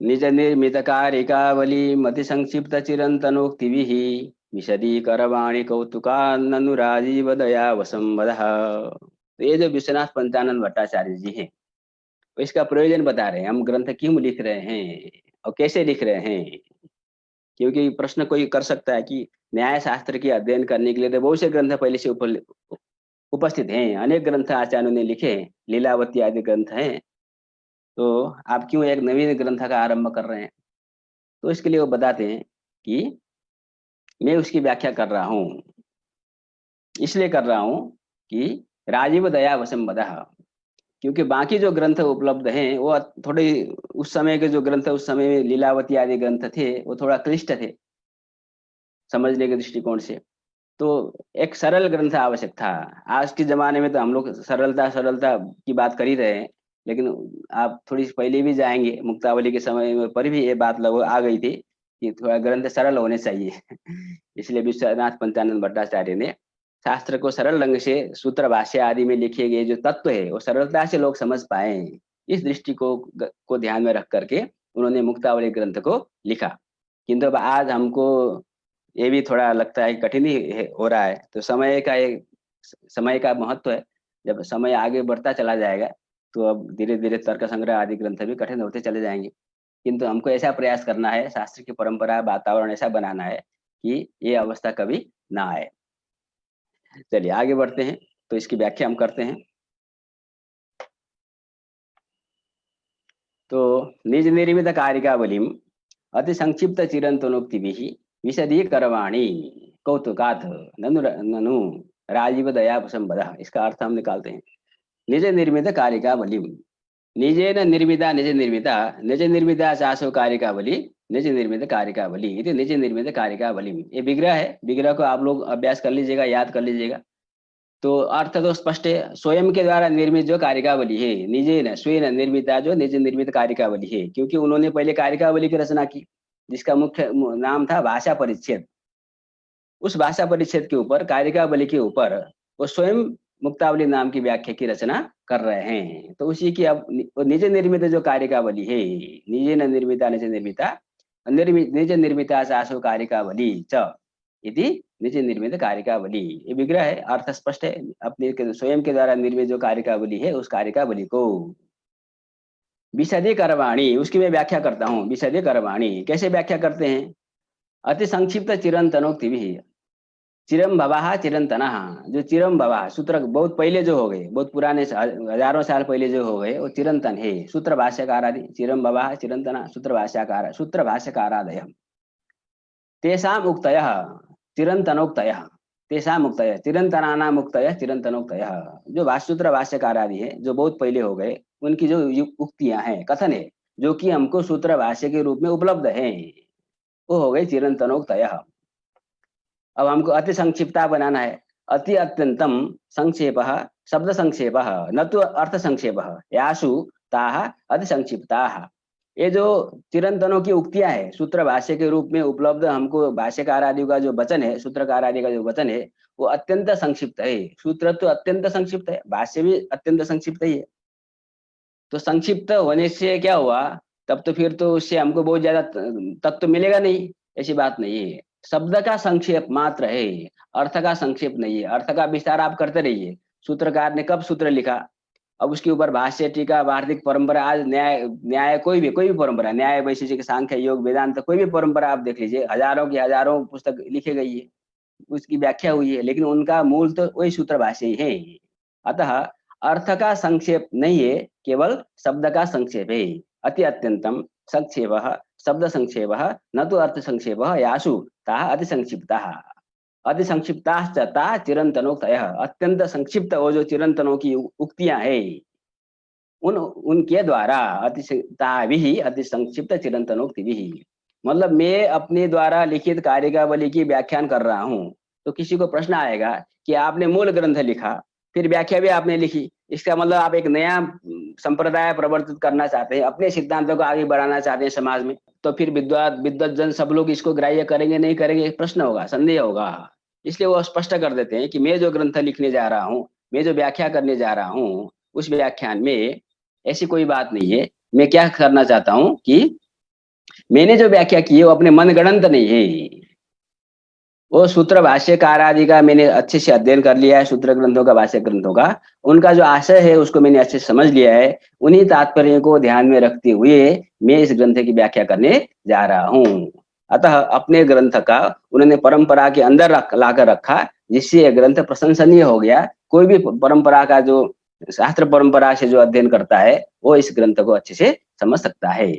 निज निर्मित कारिकावली मति संक्षिप्त चिरंतनोक्ति विशदीकरवाणी कौतुका ननु राजीव दया वसंवदः। तो ये जो विश्वनाथ पंचानन भट्टाचार्य जी हैं, वो इसका प्रयोजन बता रहे हैं, हम ग्रंथ क्यों लिख रहे हैं और कैसे लिख रहे हैं। क्योंकि प्रश्न कोई कर सकता है कि न्याय शास्त्र के अध्ययन करने के लिए तो बहुत से ग्रंथ पहले से उपस्थित हैं, अनेक ग्रंथ आचार्यों ने लिखे हैं, लीलावती आदि ग्रंथ हैं, तो आप क्यों एक नवीन ग्रंथ का आरंभ कर रहे हैं। तो इसके लिए वो बताते हैं कि मैं उसकी व्याख्या कर रहा हूँ, इसलिए कर रहा हूँ कि राजीव दया वसंवदः, क्योंकि बाकी जो ग्रंथ उपलब्ध हैं वो थोड़े, उस समय के जो ग्रंथ उस समय में लीलावती आदि ग्रंथ थे वो थोड़ा क्लिष्ट थे समझने के दृष्टिकोण से। तो एक सरल ग्रंथ आवश्यक था। आज के जमाने में तो हम लोग सरलता सरलता की बात कर ही रहे हैं, लेकिन आप थोड़ी पहले भी जाएंगे मुक्तावली के समय में पर भी ये बात लगभग आ गई थी कि थोड़ा ग्रंथ सरल होने चाहिए। इसलिए विश्वनाथ पंचानन भट्टाचार्य ने शास्त्र को सरल ढंग से सूत्र भाष्य आदि में लिखे गए जो तत्व है वो सरलता से लोग समझ पाए, इस दृष्टि को ध्यान में रख करके उन्होंने मुक्तावली ग्रंथ को लिखा। किंतु अब आज हमको ये भी थोड़ा लगता है कठिन ही हो रहा है। तो समय का महत्व है, जब समय आगे बढ़ता चला जाएगा तो अब धीरे धीरे तर्क संग्रह आदि ग्रंथ भी कठिन होते चले जाएंगे। किंतु हमको ऐसा प्रयास करना है, शास्त्र की परंपरा वातावरण ऐसा बनाना है कि ये अवस्था कभी ना आए। चलिए आगे बढ़ते हैं, तो इसकी व्याख्या हम करते हैं। तो निज निर्मित कारिकावलिम अति संक्षिप्त चिरंतनोक्ति विशदी करवाणी कौतुकाथ ननु ननु राजीव दया संबदा, इसका अर्थ हम निकालते हैं। निज निर्मित कारिकावलिम, निजेन निर्मिता निज निर्मिता, निज निर्मिता चासो कारिकावली, निज निर्मित कारिकावली इति निज निर्मित कारिकावलिम, ये विग्रह है। विग्रह को आप लोग अभ्यास कर लीजिएगा, याद कर लीजिएगा। तो अर्थ तो स्पष्ट है, स्वयं के द्वारा निर्मित जो कारिकावली है, निजे न स्वयं निर्मिता जो निज निर्मित कारिकावली है, क्योंकि उन्होंने पहले कारिकावली की रचना की जिसका मुख्य नाम था भाषा परिच्छेद। उस भाषा परिच्छेद के ऊपर, कारिकावली के ऊपर वो स्वयं मुक्तावली नाम की व्याख्या की रचना कर रहे हैं। तो उसी की अब निज निर्मित जो कारिकावली है, निजे न निर्मिता निज निर्मिता, निज निर्मिता चासो कारिकावली च इति निज निर्मित कारिकावली, ये विग्रह है, अर्थ स्पष्ट है। अपने स्वयं के द्वारा निर्मित जो कारिकावली है उस कारिकावली को विशदे करवाणी, उसकी मैं व्याख्या करता हूँ। विशदे करवाणी कैसे व्याख्या करते हैं। अति संक्षिप्त चिरंतनोक्ति भी, चिरम भवाहा चिरंतना, जो चिरम भवा सूत्र बहुत पहले जो हो गए, बहुत पुराने हजारों साल पहले जो हो गए वो चिरंतन है। सूत्र भाष्यकार आदि चिरम भवाहा चिरंतना सूत्र भाष्यकारादय तेषाम उक्तयः चिरंतनोक्तयः, तेषाम उक्तयः चिरंतनानाम उक्तयः चिरंतनोक्तयः, जो भाष्यसूत्र भाष्यकार आदि है जो बहुत पहले हो गए उनकी जो उक्तियां हैं, कथन है, जो कि हमको सूत्र भाष्य के रूप में उपलब्ध हैं, वो हो गए चिरंतनोक्तयः। अब हमको अति संक्षिप्ता बनाना है। अति अत्यंतम संक्षेप शब्द संक्षेप न तो अर्थ संक्षेप, यासु ताः अति संक्षिप्ता। ये जो चिरंतनों की उक्तियां है सूत्र भाष्य के रूप में उपलब्ध, हमको भाष्यकार आदि का जो वचन है, सूत्रकार आदि का जो वचन है वो अत्यंत संक्षिप्त है। सूत्र तो अत्यंत संक्षिप्त है, भाष्य भी अत्यंत संक्षिप्त ही है। तो संक्षिप्त होने से क्या हुआ, तब तो फिर तो उससे हमको बहुत ज्यादा तत्व मिलेगा नहीं, ऐसी बात नहीं है। शब्द का संक्षेप मात्र है, अर्थ का संक्षेप नहीं है। अर्थ का विस्तार आप करते रहिए। सूत्रकार ने कब सूत्र लिखा, अब उसके ऊपर भाष्य टीका वार्तिक परंपरा, आज न्याय न्याय कोई भी परंपरा, न्याय वैशेषिक सांख्य योग वेदांत कोई भी परंपरा आप देख लीजिए, हजारों की हजारों पुस्तक लिखी गई है, उसकी व्याख्या हुई है, लेकिन उनका मूल तो वही सूत्र भाष्य ही है। अतः अर्थ का संक्षेप नहीं है, केवल शब्द का संक्षेप है। अति अत्यंतम संक्षेप शब्द संक्षेप न तो अर्थ संक्षेप यासु ताः अति संक्षिप्ता, अति संक्षिप्ता चिरंतनोक्तयः, अत्यंत संक्षिप्त वो जो चिरंतनों की उक्तियां है उनके द्वारा अति संक्षिप्त चिरंतनोक्ति भी, मतलब मैं अपने द्वारा लिखित कारिकावली की व्याख्यान कर रहा हूँ। तो किसी को प्रश्न आएगा कि आपने मूल ग्रंथ लिखा, फिर व्याख्या भी आपने लिखी, इसका मतलब आप एक नया संप्रदाय प्रवर्तित करना चाहते हैं, अपने सिद्धांतों को आगे बढ़ाना चाहते हैं समाज में। तो फिर विद्वत जन सब लोग इसको ग्राह्य करेंगे नहीं करेंगे, प्रश्न होगा, संदेह होगा। इसलिए वो स्पष्ट कर देते हैं कि मैं जो ग्रंथ लिखने जा रहा हूँ, मैं जो व्याख्या करने जा रहा हूँ, उस व्याख्यान में ऐसी कोई बात नहीं है। मैं क्या करना चाहता हूँ कि मैंने जो व्याख्या की है वो अपने मनगढ़ंत नहीं है। वो सूत्र भाष्यकार आदि का मैंने अच्छे से अध्ययन कर लिया है, सूत्र ग्रंथों का, भाष्य ग्रंथों का, उनका जो आशय है उसको मैंने अच्छे से समझ लिया है। उन्हीं तात्पर्य को ध्यान में रखते हुए मैं इस ग्रंथ की व्याख्या करने जा रहा हूँ। अतः अपने ग्रंथ का उन्होंने परंपरा के अंदर लाकर रखा, जिससे यह ग्रंथ प्रशंसनीय हो गया। कोई भी परंपरा का जो शास्त्र परंपरा से जो अध्ययन करता है वो इस ग्रंथ को अच्छे से समझ सकता है।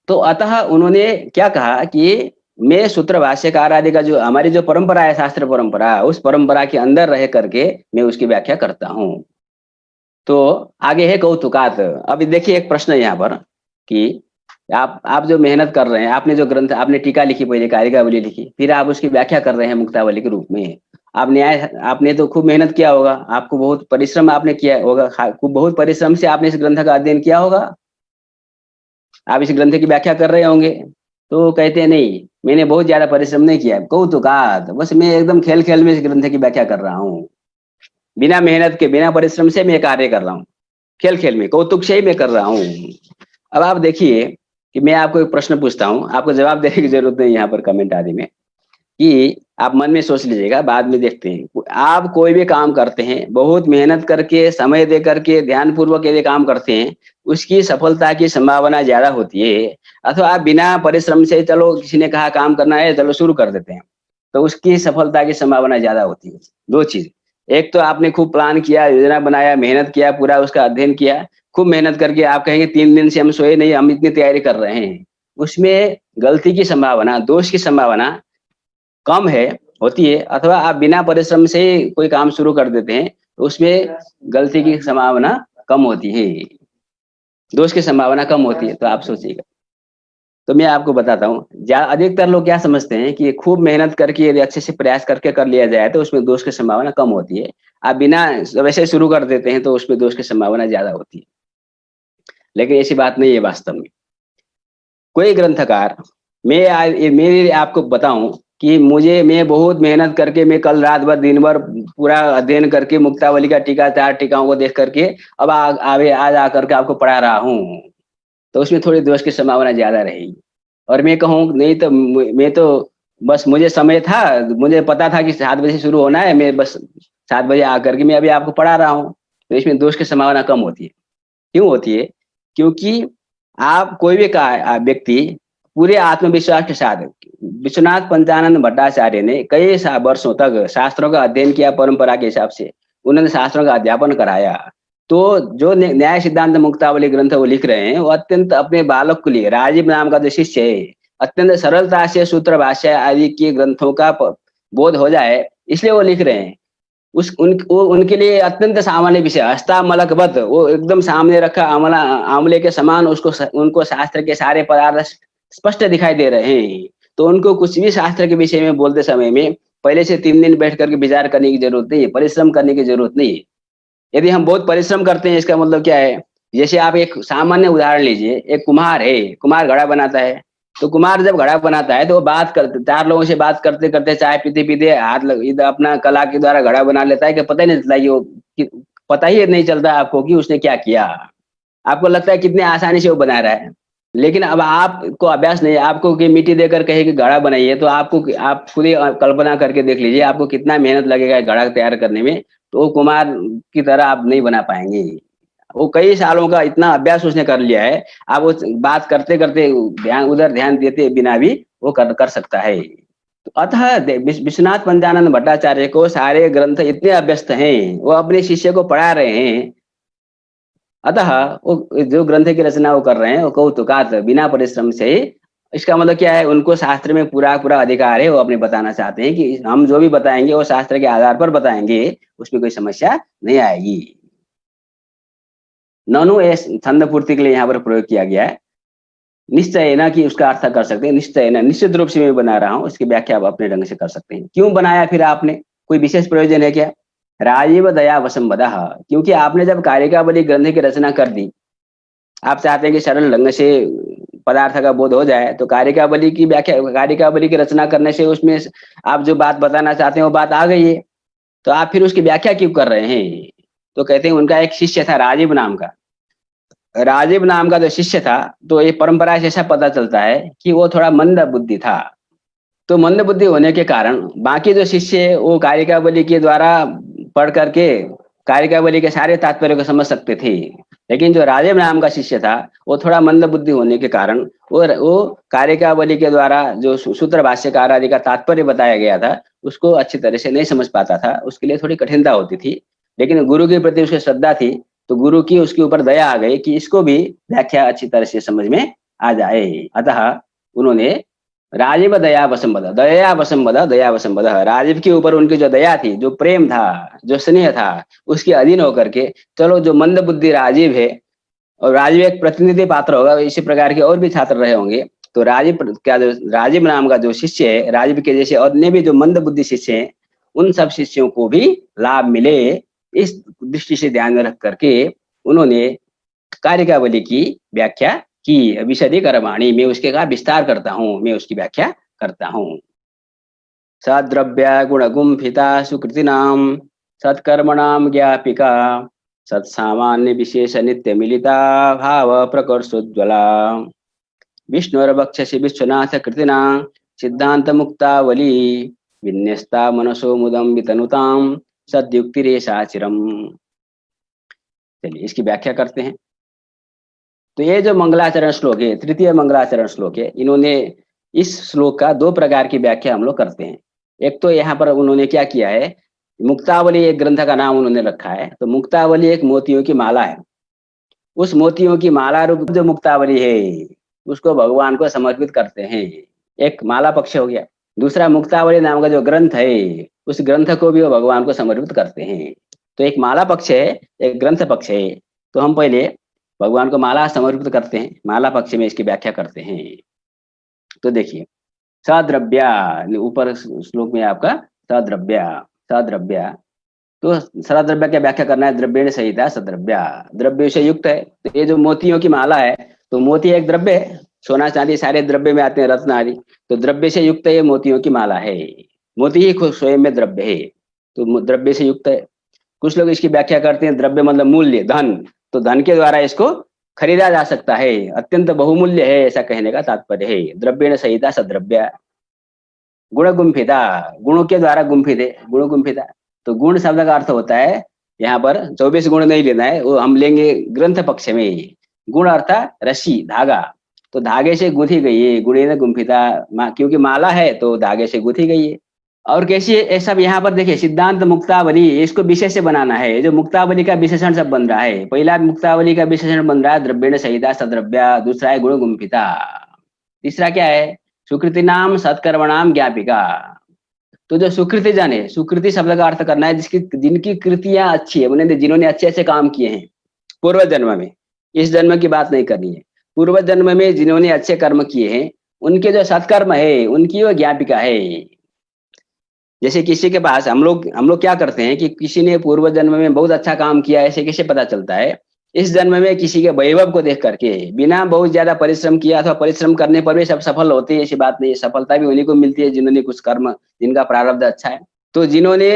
तो अतः उन्होंने क्या कहा कि मैं सूत्र भाष्यकार आदि का जो हमारी जो परंपरा है, शास्त्र परंपरा, उस परंपरा के अंदर रह करके मैं उसकी व्याख्या करता हूँ। तो आगे है कौतुकात। अभी देखिए एक प्रश्न है यहाँ पर कि आप जो मेहनत कर रहे हैं, आपने जो ग्रंथ, आपने टीका लिखी, पहले कारिकावली लिखी, फिर आप उसकी व्याख्या कर रहे हैं मुक्तावली के रूप में। आप न्याय, आपने तो खूब मेहनत किया होगा, आपको बहुत परिश्रम आपने किया होगा, खूब बहुत परिश्रम से आपने इस ग्रंथ का अध्ययन किया होगा, आप इस ग्रंथ की व्याख्या कर रहे होंगे। तो कहते हैं नहीं, मैंने बहुत ज्यादा परिश्रम नहीं किया है, कौतुकात, बस मैं एकदम खेल खेल में इस ग्रंथ की व्याख्या कर रहा हूँ, बिना मेहनत के, बिना परिश्रम से मैं कार्य कर रहा हूँ, खेल खेल में, कौतुक से ही मैं कर रहा हूँ। अब आप देखिए कि मैं आपको एक प्रश्न पूछता हूँ, आपको जवाब देने की जरूरत नहीं यहाँ पर कमेंट आदि में, कि आप मन में सोच लीजिएगा, बाद में देखते हैं। आप कोई भी काम करते हैं, बहुत मेहनत करके, समय दे करके, ध्यान पूर्वक यदि काम करते हैं, उसकी सफलता की संभावना ज्यादा होती है। अथवा आप बिना परिश्रम से, चलो किसी ने कहा काम करना है, चलो शुरू कर देते हैं, तो उसकी सफलता की संभावना ज्यादा होती है। दो चीज, एक तो आपने खूब प्लान किया, योजना बनाया, मेहनत किया, पूरा उसका अध्ययन किया, खूब मेहनत करके आप कहेंगे 3 दिन से हम सोए नहीं, हम इतनी तैयारी कर रहे हैं, उसमें गलती की संभावना, दोष की संभावना कम है, होती है। अथवा आप बिना परिश्रम से कोई काम शुरू कर देते हैं, तो उसमें गलती की संभावना कम होती है, दोष की संभावना कम होती है। तो आप सोचिएगा। तो मैं आपको बताता हूँ, अधिकतर लोग क्या समझते हैं कि खूब मेहनत करके यदि अच्छे से प्रयास करके कर लिया जाए तो उसमें दोष की संभावना कम होती है। आप बिना वैसे शुरू कर देते हैं तो उसमें दोष की संभावना ज्यादा होती है, लेकिन ऐसी बात नहीं है वास्तव में। कोई ग्रंथकार, मेरे आपको बताऊं कि मैं बहुत मेहनत करके, मैं कल रात भर दिन भर पूरा अध्ययन करके मुक्तावली का टीका, 4 टीकाओं को देख करके अब आज आकर के आपको पढ़ा रहा हूँ, तो उसमें थोड़ी दोष की संभावना ज्यादा रहेगी। और मैं कहूँ नहीं तो मैं तो बस, मुझे समय था, मुझे पता था कि 7 बजे शुरू होना है, मैं बस 7 बजे आकर के मैं अभी आपको पढ़ा रहा हूँ, तो इसमें दोष की संभावना कम होती है। क्यों होती है? क्योंकि आप कोई भी का व्यक्ति पूरे आत्मविश्वास के साथ, विश्वनाथ पंचानंद भट्टाचार्य ने कई वर्षों तक शास्त्रों का अध्ययन किया, परंपरा के हिसाब से उन्होंने शास्त्रों का अध्यापन कराया। तो जो न्याय सिद्धांत मुक्तावली ग्रंथ वो लिख रहे हैं, वो अत्यंत अपने बालक के लिए, राजीव नाम का जो शिष्य है, अत्यंत सरलता से सूत्र भाष्य आदि के ग्रंथों का बोध हो जाए, इसलिए वो लिख रहे हैं। उनके लिए अत्यंत सामान्य विषय, हस्तामलकवत, वो एकदम सामने रखा आमला, आमले के समान उसको, उनको शास्त्र के सारे पदार्थ स्पष्ट दिखाई दे रहे हैं। तो उनको कुछ भी शास्त्र के विषय में बोलते समय में पहले से 3 दिन बैठ करके विचार करने की जरूरत नहीं है, परिश्रम करने की जरूरत नहीं है। यदि हम बहुत परिश्रम करते हैं, इसका मतलब क्या है? जैसे आप एक सामान्य उदाहरण लीजिए, एक कुम्हार है, कुम्हार घड़ा बनाता है। तो कुम्हार जब घड़ा बनाता है तो वो बात करते, 4 लोगों से बात करते करते, चाय पीते पीते इधर अपना कला के द्वारा घड़ा बना लेता है कि पता ही नहीं चलता, पता ही नहीं चलता आपको कि उसने क्या किया। आपको लगता है कितने आसानी से वो बना रहा है, लेकिन अब आपको अभ्यास नहीं है, आपको कि मिट्टी देकर कहे कि घड़ा बनाइए, तो आप खुद ही कल्पना करके देख लीजिए आपको कितना मेहनत लगेगा घड़ा तैयार करने में। तो वो कुमार की तरह आप नहीं बना पाएंगे। वो कई सालों का इतना अभ्यास उसने कर लिया है, आप वो बात करते करते, ध्यान देते बिना भी वो कर सकता है। तो अतः विश्वनाथ पंचानंद भट्टाचार्य को सारे ग्रंथ इतने अभ्यस्त हैं, वो अपने शिष्य को पढ़ा रहे हैं। अतः वो जो ग्रंथ की रचना वो कर रहे हैं वो कौतुकात, बिना परिश्रम से। इसका मतलब क्या है? उनको शास्त्र में पूरा पूरा अधिकार है, वो अपने बताना चाहते हैं कि हम जो भी बताएंगे वो शास्त्र के आधार पर बताएंगे, उसमें कोई समस्या नहीं आएगी। ननु छंद पूर्ति के लिए यहाँ पर प्रयोग किया गया है। निश्चय ना कि उसका अर्थ कर सकते हैं, निश्चय ना, निश्चित रूप से मैं बना रहा हूँ, इसकी व्याख्या आप अपने ढंग से कर सकते हैं। क्यों बनाया फिर आपने? कोई विशेष प्रयोजन है क्या? राजीव दया वसंबदा, क्योंकि आपने जब कारिकावली ग्रंथ की रचना कर दी, आप चाहते हैं कि सरल ढंग से पदार्थ का बोध हो जाए, तो कारिकावली की व्याख्या, कारिकावली की रचना करने से उसमें आप जो बात बताना चाहते हैं वो बात आ गई है, तो आप फिर उसकी व्याख्या क्यों कर रहे हैं? तो कहते हैं उनका एक शिष्य था राजीव नाम का, राजीव नाम का जो शिष्य था, तो ये परंपरा से ऐसा पता चलता है कि वो थोड़ा मंद बुद्धि था। तो मंद बुद्धि होने के कारण बाकी जो शिष्य है वो कारिकावली के द्वारा पढ़ करके कारिकावली के सारे तात्पर्य को समझ सकते थे। लेकिन जो राजीव नाम का शिष्य था, वो थोड़ा मंद बुद्धि होने के कारण वो कारिकावली के द्वारा जो सूत्र भाष्यकार आदि का तात्पर्य बताया गया था, उसको अच्छी तरह से नहीं समझ पाता था। उसके लिए थोड़ी कठिनता होती थी। लेकिन गुरु के प्रति उसकी श्रद्धा थी, तो गुरु की उसके ऊपर दया आ गई कि इसको भी व्याख्या अच्छी तरह से समझ में आ जाए। अतः उन्होंने राजीव दया वसंबद, दया वसंबद, दया वसंबद, राजीव के ऊपर उनकी जो दया थी, जो प्रेम था, जो स्नेह था, उसके अधीन होकर के चलो जो मंद बुद्धि राजीव है, और राजीव एक प्रतिनिधि पात्र होगा, इसी प्रकार के और भी छात्र रहे होंगे। तो राजीव क्या, जो राजीव नाम का जो शिष्य है, राजीव के जैसे अन्य भी जो मंद बुद्धि शिष्य हैं, उन सब शिष्यों को भी लाभ मिले, इस दृष्टि से ध्यान में रख करके उन्होंने कारिकावली की व्याख्या की। विशदीकरवाणी, मैं उसके का विस्तार करता हूँ, मैं उसकी व्याख्या करता हूँ। सद्रव्या गुणगुम्फिता सुकृतिनाम सत्कर्मणाम ज्ञापिका सत्सामान्य विशेष नित्य मिलिता भाव प्रकर्षोज्ज्वला विष्णुर्वक्षसि विश्वनाथ कृतिना सिद्धांत मुक्तावली विन्यस्ता मनसो मुदम वितनुताम सद्युक्तिरेषा चिरम। चलिए इसकी व्याख्या करते हैं। तो ये जो मंगलाचरण श्लोक है, तृतीय मंगलाचरण श्लोक है, इन्होंने इस श्लोक का दो प्रकार की व्याख्या हम लोग करते हैं। एक तो यहाँ पर उन्होंने क्या किया है, मुक्तावली एक ग्रंथ का नाम उन्होंने रखा है। तो मुक्तावली एक मोतियों की माला है। उस मोतियों की माला रूप जो मुक्तावली है, उसको भगवान को समर्पित करते हैं। एक माला पक्ष हो गया। दूसरा, मुक्तावली नाम का जो ग्रंथ है, उस ग्रंथ को भी वो भगवान को समर्पित करते हैं। तो एक माला पक्ष है, एक ग्रंथ पक्ष है। तो हम पहले भगवान को माला समर्पित करते हैं, माला पक्ष में इसकी व्याख्या करते हैं। तो देखिए, सद्रव्या, ऊपर श्लोक में आपका सद्रव्या, सद्रव्या, तो सद्रव्य की व्याख्या करना है, द्रव्य सहित है सद्रव्या, द्रव्य से युक्त है। तो ये जो मोतियों की माला है, तो मोती एक द्रव्य है, सोना चांदी सारे द्रव्य में आते हैं, रत्न आदि। तो द्रव्य से युक्त ये मोतियों की माला है। मोती ही खुद स्वयं में द्रव्य है, तो द्रव्य से युक्त है। कुछ लोग इसकी व्याख्या करते हैं, द्रव्य मतलब मूल्य, धन। तो धन के द्वारा इसको खरीदा जा सकता है, अत्यंत बहुमूल्य है, ऐसा कहने का तात्पर्य है। द्रव्येण सहिता सद्रव्य। गुण गुम्फिता, गुणों के द्वारा गुम्फित है, गुण गुम्फिता। तो गुण शब्द का अर्थ होता है, यहाँ पर 24 गुण नहीं लेना है, वो हम लेंगे ग्रंथ पक्ष में। गुण अर्थात रस्सी, धागा। तो धागे से गुथी गई है, गुणेन गुम्फिता, क्योंकि माला है तो धागे से गुथी गई है। और कैसी है सब यहाँ पर देखिए, सिद्धांत मुक्तावली, इसको विशेष से बनाना है। जो मुक्तावली का विशेषण सब बन रहा है, पहला मुक्तावली का विशेषण बन रहा है द्रव्येण सहिता सद्रव्या, दूसरा है गुण गुम्फिता, तीसरा क्या है, सुकृति नाम सत्कर्मणाम ज्ञापिका। तो जो सुकृति जन है, सुकृति शब्द का अर्थ करना है जिसकी जिनकी कृतियां अच्छी है, उन्होंने जिन्होंने अच्छे अच्छे काम किए हैं पूर्व जन्म में, इस जन्म की बात नहीं करनी है। पूर्व जन्म में जिन्होंने अच्छे कर्म किए हैं, उनके जो सत्कर्म है, उनकी वो ज्ञापिका है। जैसे किसी के पास हम लोग क्या करते हैं कि किसी ने पूर्व जन्म में बहुत अच्छा काम किया है, ऐसे कैसे पता चलता है, इस जन्म में किसी के वैभव को देख करके, बिना बहुत ज्यादा परिश्रम किया अथवा परिश्रम करने पर भी सब सफल होते हैं, ऐसी बात नहीं है। सफलता भी उन्हीं को मिलती है जिन्होंने कुछ कर्म, जिनका प्रारब्ध अच्छा है। तो जिन्होंने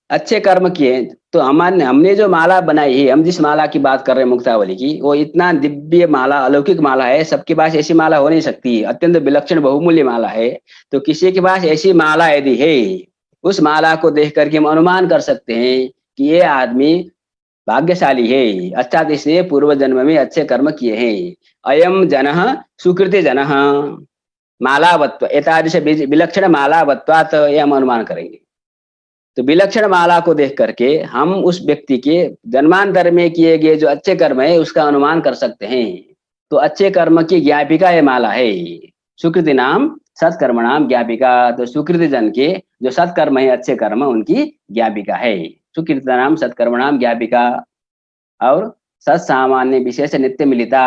अच्छे कर्म किए, तो हमारे हमने जो माला बनाई है, हम जिस माला की बात कर रहे हैं मुक्तावली की, वो इतना दिव्य माला, अलौकिक माला है, सबके पास ऐसी माला हो नहीं सकती, अत्यंत विलक्षण बहुमूल्य माला है। तो किसी के पास ऐसी माला यदि है, उस माला को देख करके हम अनुमान कर सकते हैं कि ये आदमी भाग्यशाली है, अर्थात इसने पूर्व जन्म में अच्छे कर्म किए हैं। अयम जनः सुकृति जनः मालावत्व, एतादृश विलक्षण मालावत्वात्, ये हम अनुमान करेंगे। तो विलक्षण माला को देख करके हम उस व्यक्ति के जन्मांतर में किए गए जो अच्छे कर्म है उसका अनुमान कर सकते हैं। तो अच्छे कर्म की ज्ञापिका ये माला है। सुकृति नाम सत्कर्मणाम ज्ञापिका, तो सुकृति जन के जो सत्कर्म है, अच्छे कर्म, उनकी ज्ञापिका है। सुकृति नाम सत्कर्मणाम ज्ञापिका। और सत्सामान्य विशेष नित्य मिलिता,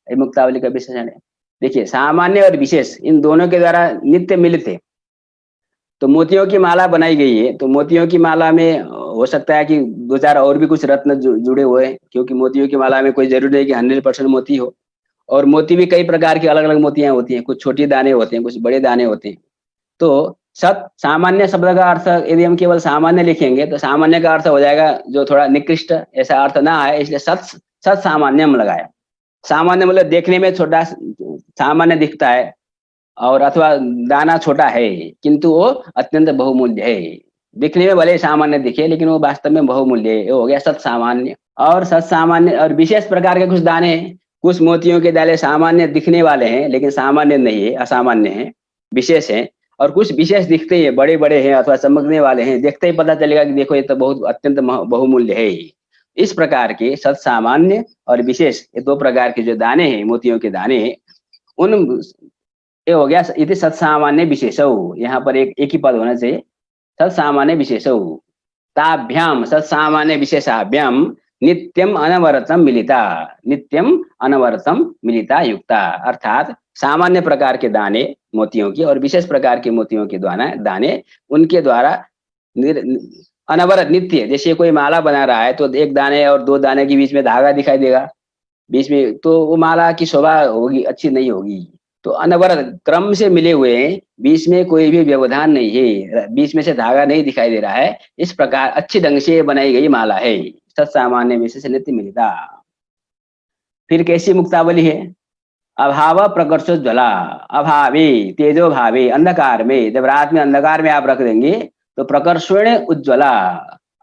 ये मुक्तावली का विशेषण है। देखिए, सामान्य और विशेष इन दोनों के द्वारा नित्य मिलित है। तो मोतियों की माला बनाई गई है, तो मोतियों की माला में हो सकता है कि दो चार और भी कुछ रत्न जुड़े हुए हैं, क्योंकि मोतियों की माला में कोई जरूरी नहीं कि 100% मोती हो। और मोती भी कई प्रकार की अलग अलग मोतियां होती हैं, कुछ छोटी दाने होते हैं, कुछ बड़े दाने होते हैं। तो सत सामान्य शब्द का अर्थ यदि हम केवल सामान्य लिखेंगे तो सामान्य का अर्थ हो जाएगा जो थोड़ा निकृष्ट, ऐसा अर्थ ना आए, इसलिए सत सत सामान्यम लगाया। सामान्य मतलब देखने में छोटा सामान्य दिखता है, और अथवा दाना छोटा है किंतु वो अत्यंत बहुमूल्य है। दिखने में भले सामान्य दिखे लेकिन वो वास्तव में बहुमूल्य है, ये हो गया सत सामान्य। और सत सामान्य और विशेष प्रकार के कुछ दाने हैं, कुछ मोतियों के दाने सामान्य दिखने वाले हैं लेकिन सामान्य नहीं है, असामान्य है, विशेष है। और कुछ विशेष दिखते हैं, बड़े बड़े हैं अथवा चमकने वाले हैं, देखते ही पता चलेगा कि देखो ये तो बहुत अत्यंत बहुमूल्य है। इस प्रकार के सत सामान्य और विशेष, ये दो प्रकार के जो दाने हैं, मोतियों के दाने, उन ये हो गया इति सत्सामान्य विशेषौ। यहाँ पर एक ही पद होना चाहिए, सत्सामान्य विशेषौ। ताभ्याम सत्सामान्य विशेषाभ्याम नित्यम अनवरतम मिलिता, नित्यम अनवरतम मिलिता युक्ता। अर्थात सामान्य प्रकार के दाने मोतियों की और विशेष प्रकार के मोतियों के द्वारा दाने, उनके द्वारा अनवरत नित्य, जैसे कोई माला बना रहा है तो एक दाने और दो दाने के बीच में धागा दिखाई देगा बीच में, तो वो माला की शोभा होगी, अच्छी नहीं होगी। तो अनवरत क्रम से मिले हुए हैं, बीच में कोई भी व्यवधान नहीं है, बीच में से धागा नहीं दिखाई दे रहा है, इस प्रकार अच्छे ढंग से बनाई गई माला है। सत्सामान्य विशेष नित्य मिलिता। फिर कैसी मुक्तावली है? अभाव प्रकर्षोज्वला, अभावे तेजो भावे, अंधकार में, जब रात में अंधकार में आप रख देंगे तो प्रकर्षण उज्ज्वला,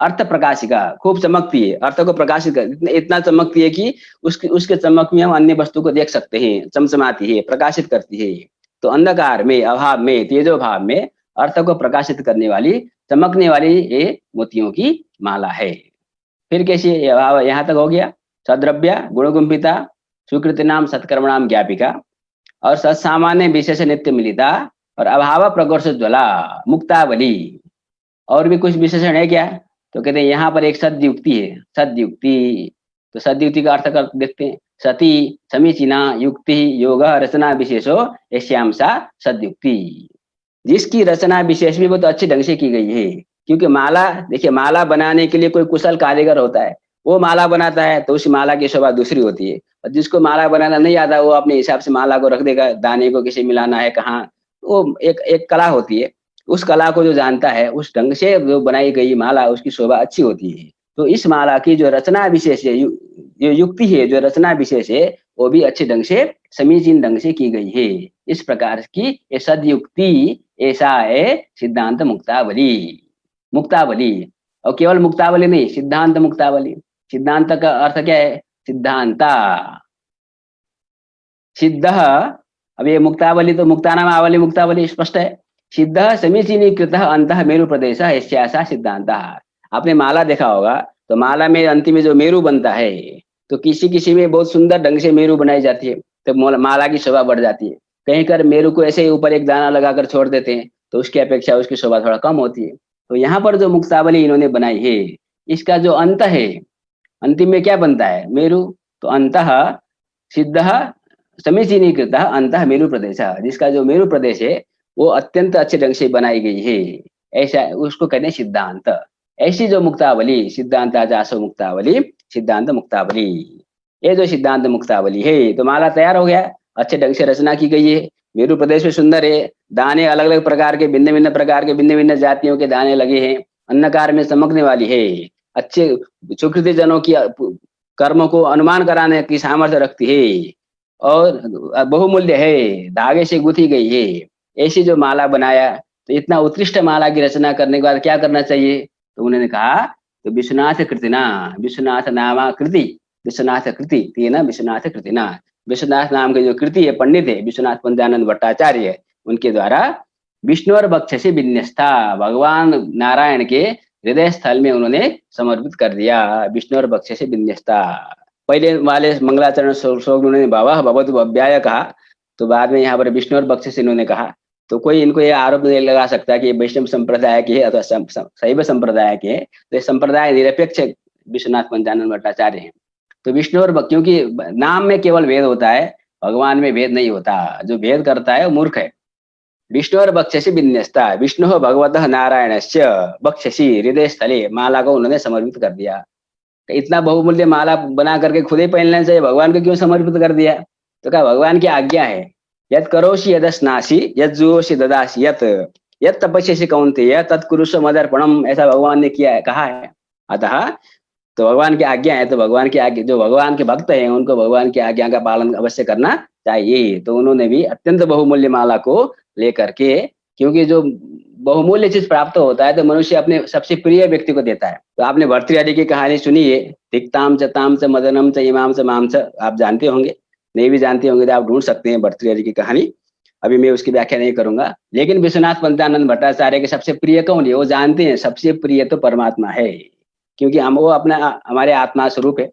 अर्थ प्रकाशिका, खूब चमकती है, अर्थ को प्रकाशित कर, इतना चमकती है कि उसके चमक में हम अन्य वस्तु को देख सकते हैं, चमचमाती है, प्रकाशित करती है। तो अंधकार में, अभाव में, तेजो भाव में अर्थ को प्रकाशित करने वाली, चमकने वाली ये मोतियों की माला है। फिर कैसी अभाव, यहाँ तक हो गया। सद्रव्य गुणगुंभिता, स्वीकृति नाम सत्कर्मणाम ज्ञापिका, और सत्सामान्य विशेष नित्य मिलिता, और अभाव प्रकर्षोज्वला मुक्तावली। और भी कुछ विशेषण है क्या? तो कहते हैं यहाँ पर एक सद्युक्ति है, सद्युक्ति। तो सद्युक्ति का अर्थ कर देखते हैं। सती समीचीना युक्ति योग रचना विशेषो यस्याम सा सद्युक्ति। जिसकी रचना विशेष भी बहुत अच्छे ढंग से की गई है, क्योंकि माला, देखिए माला बनाने के लिए कोई कुशल कारीगर होता है, वो माला बनाता है तो उस माला की शोभा दूसरी होती है। और जिसको माला बनाना नहीं आता वो अपने हिसाब से माला को रख देगा, दाने को किसे मिलाना है कहाँ, वो एक कला होती है। उस कला को जो जानता है, उस ढंग से जो बनाई गई माला, उसकी शोभा अच्छी होती है। तो इस माला की जो रचना विशेष है, जो युक्ति है, जो रचना विशेष है, वो भी अच्छे ढंग से, समीचीन ढंग से की गई है। इस प्रकार की ये सदयुक्ति, ऐसा है सिद्धांत मुक्तावली। मुक्तावली, और केवल मुक्तावली नहीं, सिद्धांत मुक्तावली। सिद्धांत का अर्थ क्या है? सिद्धांता सिद्ध। अब ये मुक्तावली तो मुक्तानाम आवली मुक्तावली स्पष्ट है। सिद्ध समीचीनीकृत अंत मेरु प्रदेश ऐसा सिद्धांत। आपने माला देखा होगा तो माला में अंतिम में जो मेरु बनता है, तो किसी किसी में बहुत सुंदर ढंग से मेरु बनाई जाती है, तो माला की शोभा बढ़ जाती है। कहीं कर मेरु को ऐसे ही ऊपर एक दाना लगाकर छोड़ देते हैं तो उसकी अपेक्षा उसकी शोभा थोड़ा कम होती है। तो यहाँ पर जो मुक्तावली इन्होंने बनाई है, इसका जो अंत है, अंतिम में क्या बनता है? मेरु। तो अंतः सिद्ध समीचीनीकृत अंतः मेरु प्रदेश, जिसका जो मेरु प्रदेश है वो अत्यंत अच्छे ढंग से बनाई गई है, ऐसा उसको कहते हैं सिद्धांत। ऐसी जो मुक्तावली, सिद्धांत जासो मुक्तावली, सिद्धांत मुक्तावली, ये जो सिद्धांत मुक्तावली है, तो माला तैयार हो गया, अच्छे ढंग से रचना की गई है, मेरु प्रदेश में सुंदर है, दाने अलग अलग प्रकार के, भिन्न भिन्न प्रकार के, भिन्न भिन्न जातियों के दाने लगे हैं, अंधकार में चमकने वाली है, अच्छे सुकृति जनों की कर्मों को अनुमान कराने की सामर्थ्य रखती है, और बहुमूल्य है, धागे से गुथी गई है। ऐसी जो माला बनाया, तो इतना उत्कृष्ट माला की रचना करने के बाद क्या करना चाहिए? तो उन्होंने कहा तो विश्वनाथ कृतिना, विश्वनाथ नामा कृति, विश्वनाथ कृति तेना विश्वनाथ कृतिना, विश्वनाथ नाम के जो कृति है, पंडित है विश्वनाथ पंचानंद भट्टाचार्य, उनके द्वारा विष्णु और बक्ष से विन्यस्ता, भगवान नारायण के हृदय स्थल में उन्होंने समर्पित कर दिया। विष्णु और बक्ष से विन्यस्ता, पहले वाले मंगलाचरण श्लोक में उन्होंने भावः भवतु भव्याय कहा, तो बाद में यहाँ पर विष्णु और बक्ष से इन्होंने कहा। तो कोई इनको ये आरोप नहीं लगा सकता कि वैष्णव संप्रदाय की है अथवा शैव संप्रदाय की है, तो ये संप्रदाय निरपेक्ष विश्वनाथ पंचानंद भट्टाचार्य हैं। तो विष्णु और बक्ष, क्योंकि नाम में केवल भेद होता है, भगवान में भेद नहीं होता, जो भेद करता है वो मूर्ख है। विष्णु और बक्षसी विन्यस्ता, विष्णु भगवतः नारायणस्य बक्षसी हृदय स्थले, माला को उन्होंने समर्पित कर दिया। इतना बहुमूल्य माला बना करके खुद ही पहनना चाहिए, भगवान को क्यों समर्पित कर दिया? तो क्या भगवान की आज्ञा है, यत् करोषि यदस्नासि यत् जुहोषि ददासि यत् तपस्यसि कौन्तेय तत्कुरुष्व मदर्पणम, ऐसा भगवान ने किया है, कहा है। अतः तो भगवान की आज्ञा है, तो भगवान की आज्ञा, जो भगवान के भक्त हैं उनको भगवान की आज्ञा का पालन अवश्य करना चाहिए। तो उन्होंने भी अत्यंत बहुमूल्य माला को लेकर के, क्योंकि जो बहुमूल्य चीज प्राप्त होता है तो मनुष्य अपने सबसे प्रिय व्यक्ति को देता है। तो आपने भर्तृहरि की कहानी सुनी है, तिक्ताम च ताम च मदनम च इमाम च माम च, आप जानते होंगे, नहीं भी जानते होंगे तो आप ढूंढ सकते हैं भर्तृहरि की कहानी। अभी मैं उसकी व्याख्या नहीं करूंगा। लेकिन विश्वनाथ पंचानंद भट्टाचार्य के सबसे प्रिय कौन है, वो जानते हैं सबसे प्रिय तो परमात्मा है, क्योंकि हम वो अपना हमारे आत्मा स्वरूप है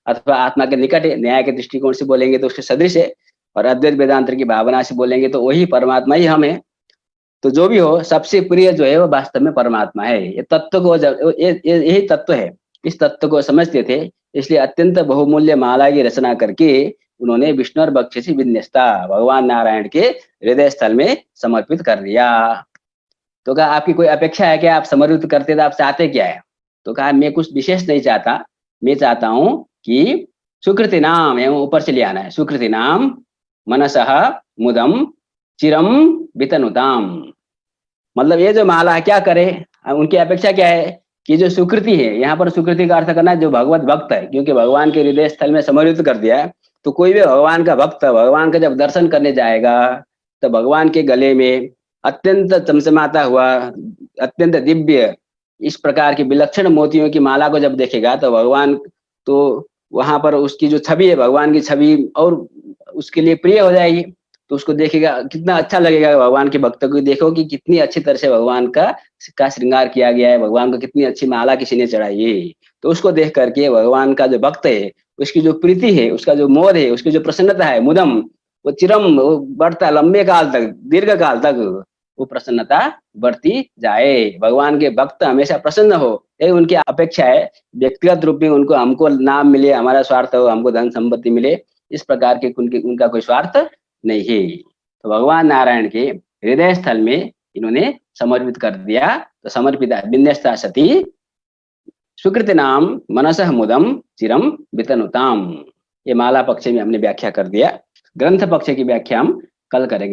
अथवा आत्मा के निकट है। न्याय के दृष्टिकोण से बोलेंगे तो उसके सदृश है, और अद्वैत वेदांत की भावना से बोलेंगे तो वही परमात्मा ही हम है। तो जो भी हो, सबसे प्रिय जो है वो वास्तव में परमात्मा है। ये तत्व को यही तत्व है, इस तत्व को समझते थे, इसलिए अत्यंत बहुमूल्य माला की रचना करके उन्होंने विष्णु और बक्षसी विन्यस्ता भगवान नारायण के हृदय स्थल में समर्पित कर दिया। तो कहा आपकी कोई अपेक्षा है कि आप समर्पित करते तो आप चाहते क्या है? तो कहा मैं कुछ विशेष नहीं चाहता, मैं चाहता हूं कि सुकृति नाम एवं ऊपर से ले आना है, सुकृति नाम मनसः मुदम चिरम वितनुताम। मतलब ये जो माला है क्या करे, उनकी अपेक्षा क्या है कि जो सुकृति है, यहाँ पर सुकृति का अर्थ करना जो भगवत भक्त है, क्योंकि भगवान के हृदय स्थल में समर्पित कर दिया है। तो कोई भी भगवान का भक्त भगवान का जब दर्शन करने जाएगा तो भगवान के गले में अत्यंत चमचमाता हुआ अत्यंत दिव्य इस प्रकार की विलक्षण मोतियों की माला को जब देखेगा तो भगवान, तो वहां पर उसकी जो छवि है भगवान की छवि और उसके लिए प्रिय हो जाएगी। तो उसको देखेगा कितना अच्छा लगेगा, भगवान के भक्तों को देखो कि कितनी अच्छी तरह से भगवान का श्रृंगार किया गया है, भगवान को कितनी अच्छी माला किसी ने चढ़ाई है। तो उसको देख करके भगवान का जो भक्त है उसकी जो प्रीति है, उसका जो मोद है, उसकी जो प्रसन्नता है, मुदम, वो चिरम, वो बढ़ता लंबे काल तक, दीर्घ काल तक वो प्रसन्नता बढ़ती जाए। भगवान के भक्त हमेशा प्रसन्न हो, यही उनकी अपेक्षा है। व्यक्तिगत रूप में उनको हमको नाम मिले, हमारा स्वार्थ हो, हमको धन संपत्ति मिले, इस प्रकार के उनका कोई स्वार्थ नहीं है। तो भगवान नारायण के हृदय स्थल में इन्होंने समर्पित कर दिया। तो समर्पित विन्यस्ता सती सुकृति नाम मनसः मुदम चिरम वितनुताम। ये माला पक्ष में हमने व्याख्या कर दिया। ग्रंथ पक्ष की व्याख्या हम कल करेंगे।